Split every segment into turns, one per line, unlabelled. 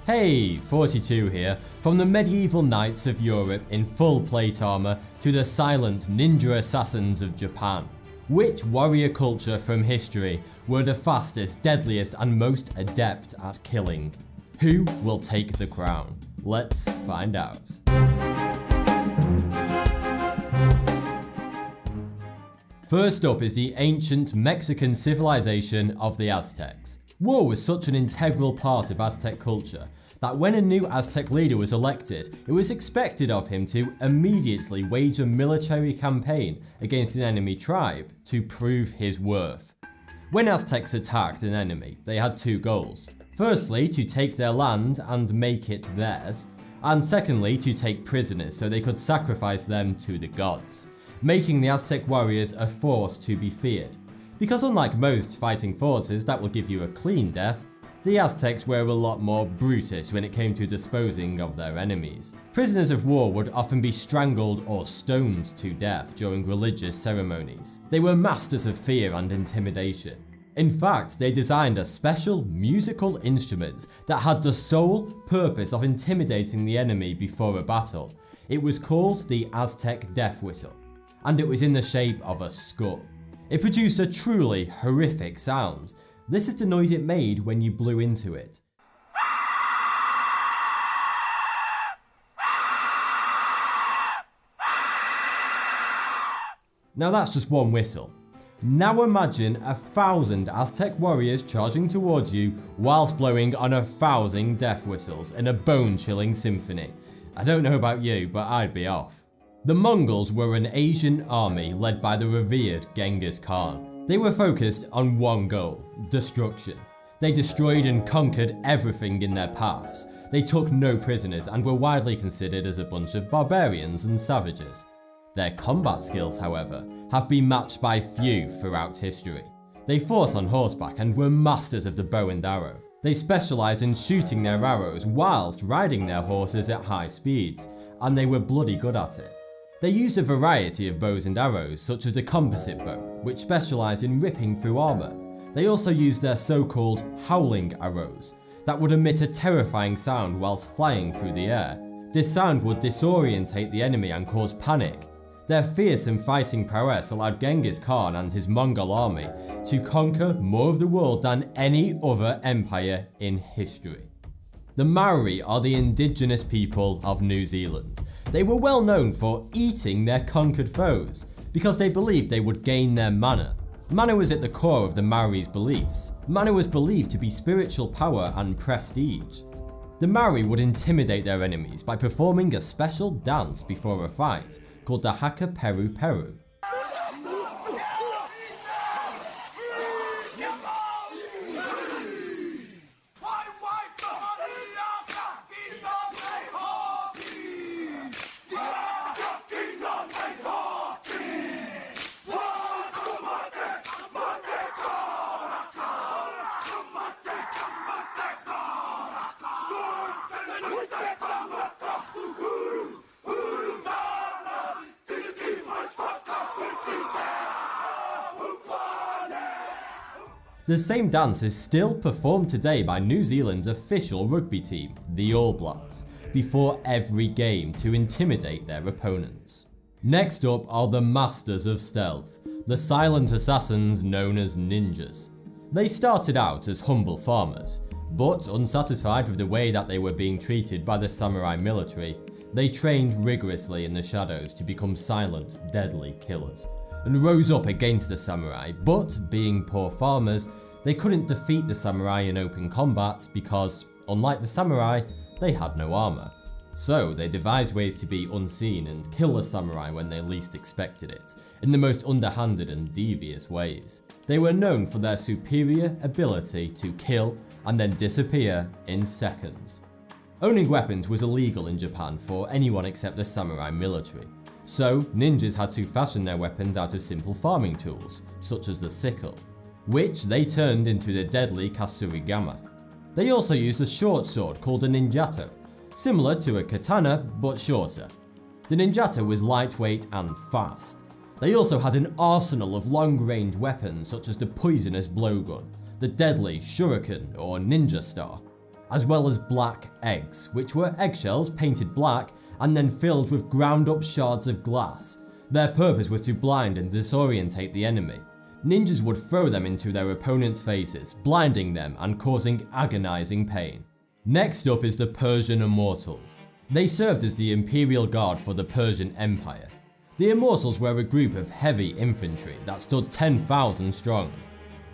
Hey, 42 here, from the medieval knights of Europe in full plate armor to the silent ninja assassins of Japan. Which warrior culture from history were the fastest, deadliest and most adept at killing? Who will take the crown? Let's find out. First up is the ancient Mexican civilization of the Aztecs. War was such an integral part of Aztec culture that when a new Aztec leader was elected, it was expected of him to immediately wage a military campaign against an enemy tribe to prove his worth. When Aztecs attacked an enemy, they had two goals. Firstly, to take their land and make it theirs, and secondly, to take prisoners so they could sacrifice them to the gods, making the Aztec warriors a force to be feared. Because unlike most fighting forces that will give you a clean death, the Aztecs were a lot more brutish when it came to disposing of their enemies. Prisoners of war would often be strangled or stoned to death during religious ceremonies. They were masters of fear and intimidation. In fact, they designed a special musical instrument that had the sole purpose of intimidating the enemy before a battle. It was called the Aztec death whistle, and it was in the shape of a skull. It produced a truly horrific sound. This is the noise it made when you blew into it. Now that's just one whistle. Now imagine 1,000 Aztec warriors charging towards you whilst blowing on 1,000 death whistles in a bone-chilling symphony. I don't know about you, but I'd be off. The Mongols were an Asian army led by the revered Genghis Khan. They were focused on one goal: destruction. They destroyed and conquered everything in their paths. They took no prisoners and were widely considered as a bunch of barbarians and savages. Their combat skills, however, have been matched by few throughout history. They fought on horseback and were masters of the bow and arrow. They specialised in shooting their arrows whilst riding their horses at high speeds, and they were bloody good at it. They used a variety of bows and arrows, such as the composite bow, which specialised in ripping through armour. They also used their so-called howling arrows, that would emit a terrifying sound whilst flying through the air. This sound would disorientate the enemy and cause panic. Their fearsome fighting prowess allowed Genghis Khan and his Mongol army to conquer more of the world than any other empire in history. The Maori are the indigenous people of New Zealand. They were well known for eating their conquered foes because they believed they would gain their mana. Mana was at the core of the Maori's beliefs. Mana was believed to be spiritual power and prestige. The Maori would intimidate their enemies by performing a special dance before a fight called the Haka Peru Peru. The same dance is still performed today by New Zealand's official rugby team, the All Blacks, before every game to intimidate their opponents. Next up are the masters of stealth, the silent assassins known as ninjas. They started out as humble farmers, but unsatisfied with the way that they were being treated by the samurai military, they trained rigorously in the shadows to become silent, deadly killers, and rose up against the samurai, but being poor farmers, they couldn't defeat the samurai in open combat because, unlike the samurai, they had no armor. So they devised ways to be unseen and kill the samurai when they least expected it, in the most underhanded and devious ways. They were known for their superior ability to kill and then disappear in seconds. Owning weapons was illegal in Japan for anyone except the samurai military. So ninjas had to fashion their weapons out of simple farming tools, such as the sickle, which they turned into the deadly kasurigama. They also used a short sword called a ninjato, similar to a katana but shorter. The ninjato was lightweight and fast. They also had an arsenal of long-range weapons such as the poisonous blowgun, the deadly shuriken or ninja star. as well as black eggs, which were eggshells painted black and then filled with ground up shards of glass. Their purpose was to blind and disorientate the enemy. Ninjas would throw them into their opponent's faces, blinding them and causing agonizing pain. Next up is the Persian Immortals. They served as the Imperial Guard for the Persian Empire. The Immortals were a group of heavy infantry that stood 10,000 strong.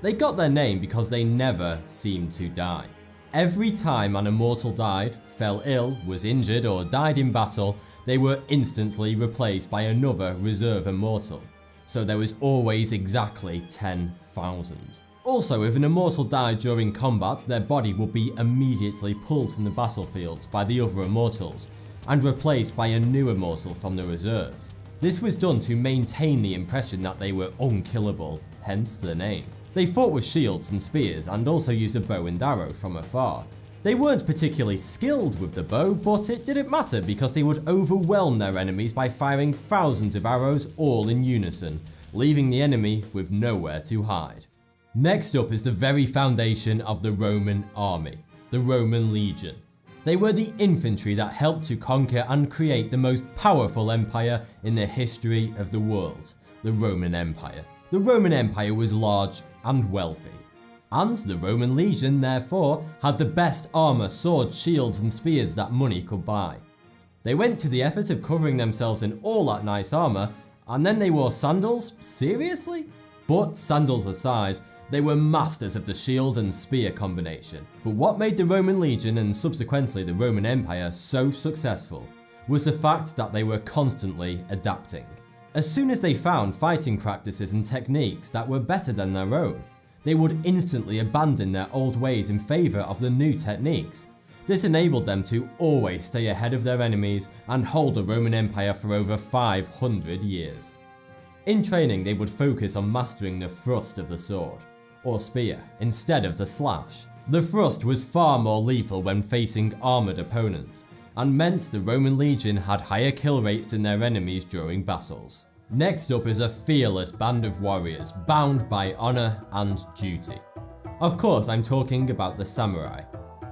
They got their name because they never seemed to die. Every time an Immortal died, fell ill, was injured or died in battle, they were instantly replaced by another reserve Immortal. So there was always exactly 10,000. Also, if an Immortal died during combat, their body would be immediately pulled from the battlefield by the other Immortals and replaced by a new Immortal from the reserves. This was done to maintain the impression that they were unkillable, hence the name. They fought with shields and spears and also used a bow and arrow from afar. They weren't particularly skilled with the bow, but it didn't matter because they would overwhelm their enemies by firing thousands of arrows all in unison, leaving the enemy with nowhere to hide. Next up is the very foundation of the Roman army, the Roman Legion. They were the infantry that helped to conquer and create the most powerful empire in the history of the world, the Roman Empire. The Roman Empire was large and wealthy, and the Roman Legion therefore had the best armour, swords, shields and spears that money could buy. They went to the effort of covering themselves in all that nice armour, and then they wore sandals? Seriously? But sandals aside, they were masters of the shield and spear combination. But what made the Roman Legion and subsequently the Roman Empire so successful was the fact that they were constantly adapting. As soon as they found fighting practices and techniques that were better than their own, they would instantly abandon their old ways in favour of the new techniques. This enabled them to always stay ahead of their enemies and hold the Roman Empire for over 500 years. In training, they would focus on mastering the thrust of the sword, or spear, instead of the slash. The thrust was far more lethal when facing armoured opponents, and meant the Roman Legion had higher kill rates than their enemies during battles. Next up is a fearless band of warriors bound by honour and duty. Of course, I'm talking about the samurai.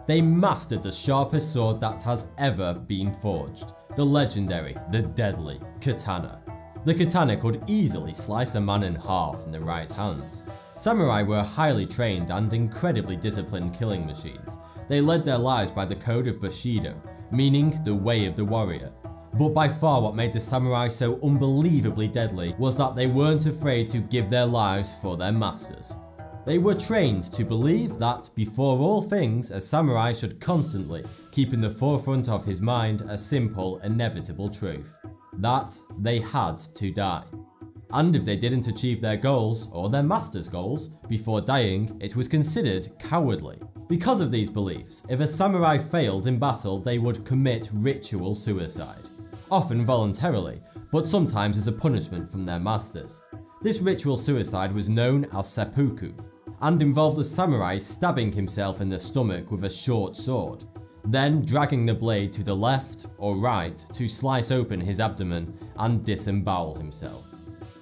They mastered the sharpest sword that has ever been forged, the legendary, the deadly katana. The katana could easily slice a man in half in the right hands. Samurai were highly trained and incredibly disciplined killing machines. They led their lives by the code of Bushido, meaning the way of the warrior. But by far what made the samurai so unbelievably deadly was that they weren't afraid to give their lives for their masters. They were trained to believe that before all things, a samurai should constantly keep in the forefront of his mind a simple, inevitable truth: that they had to die. And if they didn't achieve their goals, or their master's goals, before dying, it was considered cowardly. Because of these beliefs, if a samurai failed in battle, they would commit ritual suicide. Often voluntarily, but sometimes as a punishment from their masters. This ritual suicide was known as seppuku, and involved a samurai stabbing himself in the stomach with a short sword, then dragging the blade to the left or right to slice open his abdomen and disembowel himself.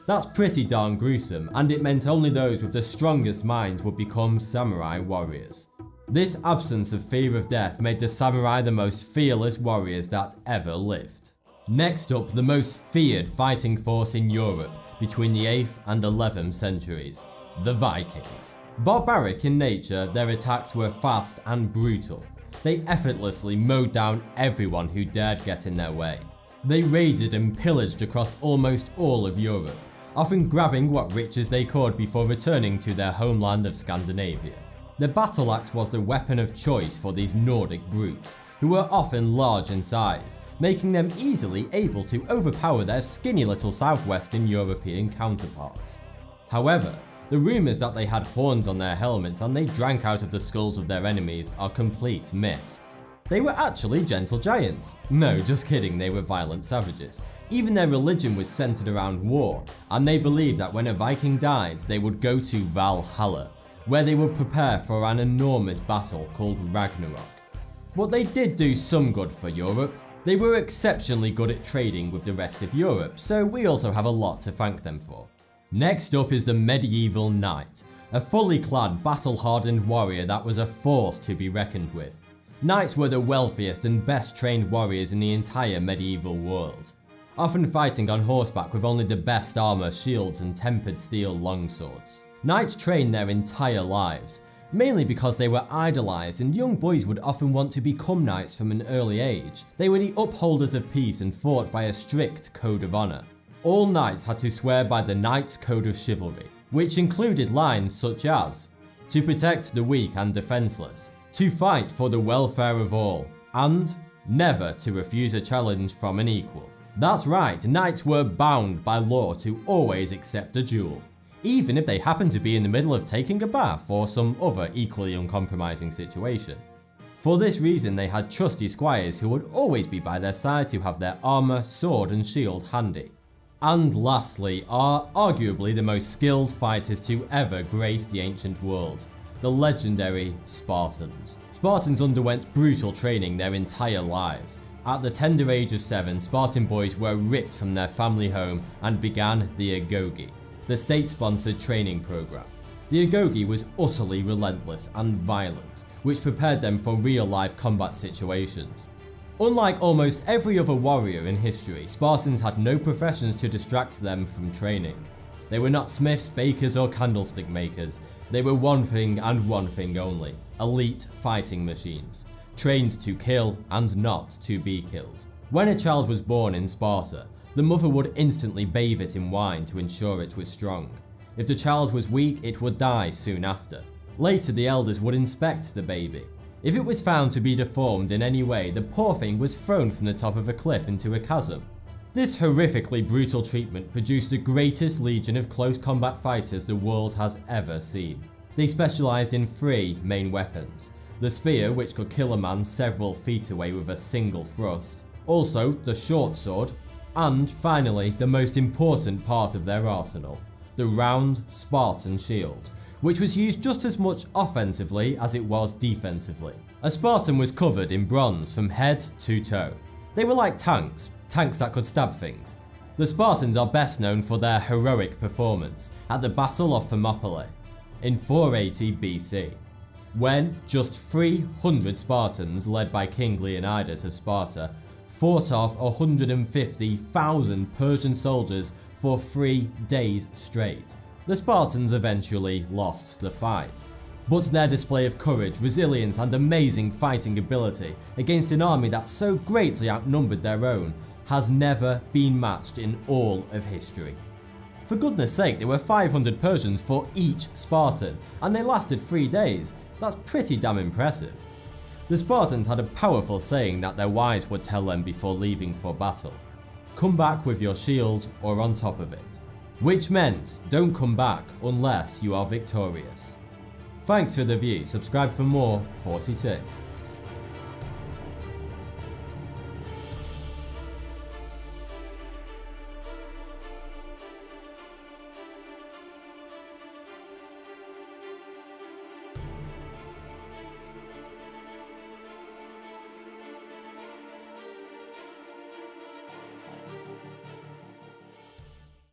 That's pretty darn gruesome, and it meant only those with the strongest minds would become samurai warriors. This absence of fear of death made the samurai the most fearless warriors that ever lived. Next up, the most feared fighting force in Europe between the 8th and 11th centuries, the Vikings. Barbaric in nature, their attacks were fast and brutal. They effortlessly mowed down everyone who dared get in their way. They raided and pillaged across almost all of Europe, often grabbing what riches they could before returning to their homeland of Scandinavia. The battle axe was the weapon of choice for these Nordic brutes, who were often large in size, making them easily able to overpower their skinny little southwestern European counterparts. However, the rumours that they had horns on their helmets and they drank out of the skulls of their enemies are complete myths. They were actually gentle giants. No, just kidding, they were violent savages. Even their religion was centered around war, and they believed that when a Viking died, they would go to Valhalla, where they would prepare for an enormous battle called Ragnarok. But they did do some good for Europe. They were exceptionally good at trading with the rest of Europe, so we also have a lot to thank them for. Next up is the medieval knight, a fully clad, battle-hardened warrior that was a force to be reckoned with. Knights were the wealthiest and best trained warriors in the entire medieval world, often fighting on horseback with only the best armour, shields and tempered steel longswords. Knights trained their entire lives, mainly because they were idolised and young boys would often want to become knights from an early age. They were the upholders of peace and fought by a strict code of honour. All knights had to swear by the Knight's Code of Chivalry, which included lines such as, to protect the weak and defenceless, to fight for the welfare of all, and never to refuse a challenge from an equal. That's right, knights were bound by law to always accept a duel, even if they happened to be in the middle of taking a bath or some other equally uncompromising situation. For this reason, they had trusty squires who would always be by their side to have their armour, sword and shield handy. And lastly are arguably the most skilled fighters to ever grace the ancient world, the legendary Spartans. Spartans underwent brutal training their entire lives. At the tender age of 7, Spartan boys were ripped from their family home and began the agoge, the state-sponsored training program. The agoge was utterly relentless and violent, which prepared them for real-life combat situations. Unlike almost every other warrior in history, Spartans had no professions to distract them from training. They were not smiths, bakers or candlestick makers. They were one thing and one thing only: elite fighting machines, trained to kill and not to be killed. When a child was born in Sparta, the mother would instantly bathe it in wine to ensure it was strong. If the child was weak, it would die soon after. Later, the elders would inspect the baby. If it was found to be deformed in any way, the poor thing was thrown from the top of a cliff into a chasm. This horrifically brutal treatment produced the greatest legion of close combat fighters the world has ever seen. They specialised in 3 main weapons: the spear, which could kill a man several feet away with a single thrust, also the short sword, and finally the most important part of their arsenal, the round Spartan shield, which was used just as much offensively as it was defensively. A Spartan was covered in bronze from head to toe. They were like tanks that could stab things. The Spartans are best known for their heroic performance at the Battle of Thermopylae in 480 BC, when just 300 Spartans, led by King Leonidas of Sparta, fought off 150,000 Persian soldiers for 3 days straight. The Spartans eventually lost the fight, but their display of courage, resilience and amazing fighting ability against an army that so greatly outnumbered their own has never been matched in all of history. For goodness sake, there were 500 Persians for each Spartan, and they lasted 3 days. That's pretty damn impressive. The Spartans had a powerful saying that their wives would tell them before leaving for battle: come back with your shield or on top of it. Which meant, don't come back unless you are victorious. Thanks for the view, subscribe for more 42.